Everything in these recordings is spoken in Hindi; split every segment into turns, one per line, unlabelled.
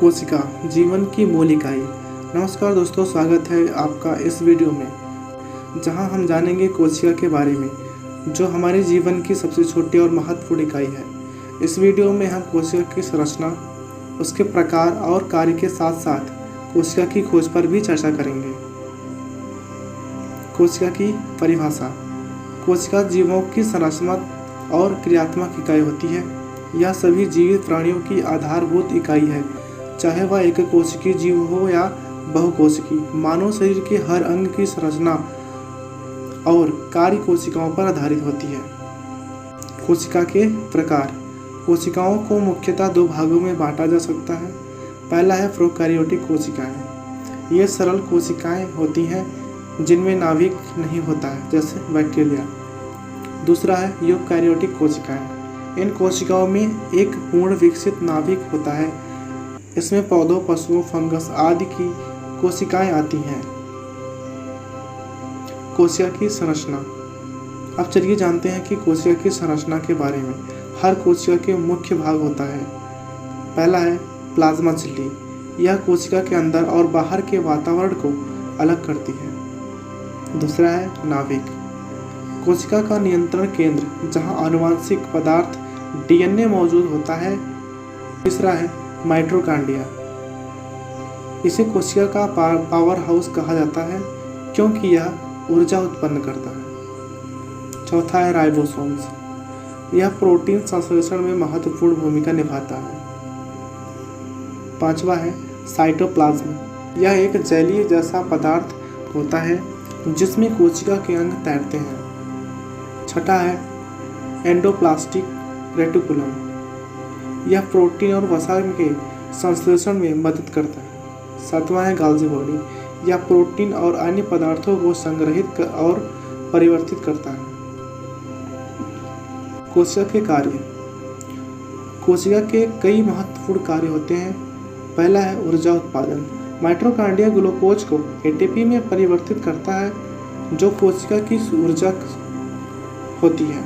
कोशिका जीवन की मूल इकाई। नमस्कार दोस्तों, स्वागत है आपका इस वीडियो में जहां हम जानेंगे कोशिका के बारे में, जो हमारे जीवन की सबसे छोटी और महत्वपूर्ण इकाई है। इस वीडियो में हम कोशिका की संरचना, उसके प्रकार और कार्य के साथ साथ कोशिका की खोज पर भी चर्चा करेंगे। कोशिका की परिभाषा। कोशिका जीवों की संरचनात्मक और क्रियात्मक इकाई होती है। यह सभी जीवित प्राणियों की आधारभूत इकाई है, चाहे वह एक कोशिकीय जीव हो या बहुकोशिकीय। मानव शरीर के हर अंग की संरचना और कार्य कोशिकाओं पर आधारित होती है। कोशिका के प्रकार। कोशिकाओं को मुख्यतः दो भागों में बांटा जा सकता है। पहला है प्रोकैरियोटिक कोशिकाएं। ये सरल कोशिकाएं होती हैं जिनमें नाभिक नहीं होता है, जैसे बैक्टीरिया। दूसरा है यूकैरियोटिक कोशिकाएं। इन कोशिकाओं में एक पूर्ण विकसित नाभिक होता है। इसमें पौधों, पशुओं, फंगस आदि की कोशिकाएं आती हैं। कोशिका की संरचना। अब चलिए जानते हैं कि कोशिका की संरचना के बारे में। हर कोशिका के मुख्य भाग होता है। पहला है प्लाज्मा झिल्ली। यह कोशिका के अंदर और बाहर के वातावरण को अलग करती है। दूसरा है नाभिक, कोशिका का नियंत्रण केंद्र जहां आनुवांशिक पदार्थ डीएनए मौजूद होता है। तीसरा है माइटोकॉन्ड्रिया। इसे कोशिका का पावर हाउस कहा जाता है क्योंकि यह ऊर्जा उत्पन्न करता है। चौथा है राइबोसोम्स। यह प्रोटीन संश्लेषण में महत्वपूर्ण भूमिका निभाता है। पांचवा है साइटोप्लाज्म। यह एक जैलीय जैसा पदार्थ होता है जिसमें कोशिका के अंग तैरते हैं। छठा है एंडोप्लास्टिक रेटिकुलम। यह प्रोटीन और वसा के संश्लेषण में मदद करता है। सातवां है गाल्जी बॉडी। यह प्रोटीन और अन्य पदार्थों को संग्रहित और परिवर्तित करता है। कोशिका के कार्य। कोशिका के कई महत्वपूर्ण कार्य होते हैं। पहला है ऊर्जा उत्पादन। माइटोकॉन्ड्रिया ग्लूकोज को एटीपी में परिवर्तित करता है, जो कोशिका की ऊर्जा होती है।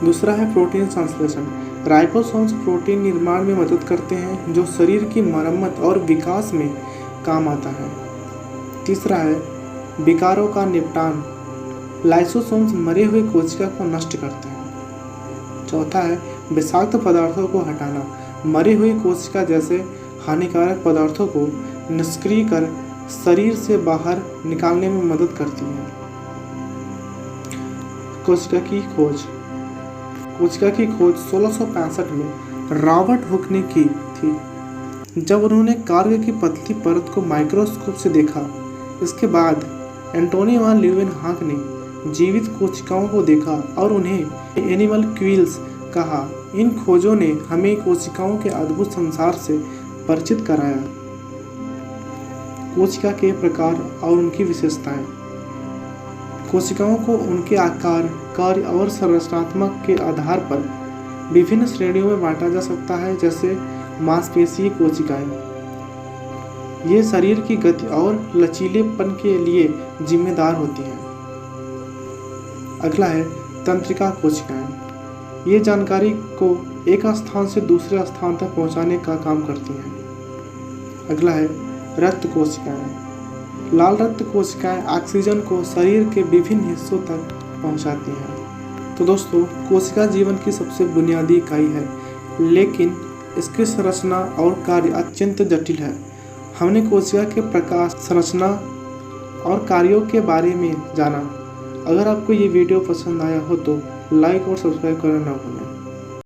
दूसरा है प्रोटीन संश्लेषण। राइबोसोम्स प्रोटीन निर्माण में मदद करते हैं, जो शरीर की मरम्मत और विकास में काम आता है। तीसरा है विकारों का निपटान। लाइसोसोम्स मरे हुए कोशिका को नष्ट करते हैं। चौथा है विषाक्त पदार्थों को हटाना। मरी हुई कोशिका जैसे हानिकारक पदार्थों को निष्क्रिय कर शरीर से बाहर निकालने में मदद करती है। कोशिका की खोज। कोशिका की खोज 1665 में रॉबर्ट हुक ने की थी, जब उन्होंने कार्य की पतली परत को माइक्रोस्कोप से देखा। इसके बाद एंटोनी वान ल्यूवेनहॉक ने जीवित कोशिकाओं को देखा और उन्हें एनिमल क्विल्स कहा। इन खोजों ने हमें कोशिकाओं के अद्भुत संसार से परिचित कराया। कोशिका के प्रकार और उनकी विशेषताएं। कोशिकाओं को उनके आकार, कार्य और संरचनात्मक के आधार पर विभिन्न श्रेणियों में बांटा जा सकता है, जैसे मांसपेशीय कोशिकाएं। ये शरीर की गति और लचीलेपन के लिए जिम्मेदार होती हैं। अगला है तंत्रिका कोशिकाएं। ये जानकारी को एक स्थान से दूसरे स्थान तक पहुंचाने का काम करती हैं। अगला है रक्त कोशिकाएं। लाल रक्त कोशिकाएं ऑक्सीजन को शरीर के विभिन्न हिस्सों तक पहुंचाती हैं। तो दोस्तों, कोशिका जीवन की सबसे बुनियादी इकाई है, लेकिन इसकी संरचना और कार्य अत्यंत जटिल है। हमने कोशिका के प्रकार, संरचना और कार्यों के बारे में जाना। अगर आपको ये वीडियो पसंद आया हो तो लाइक और सब्सक्राइब करना ना भूलें।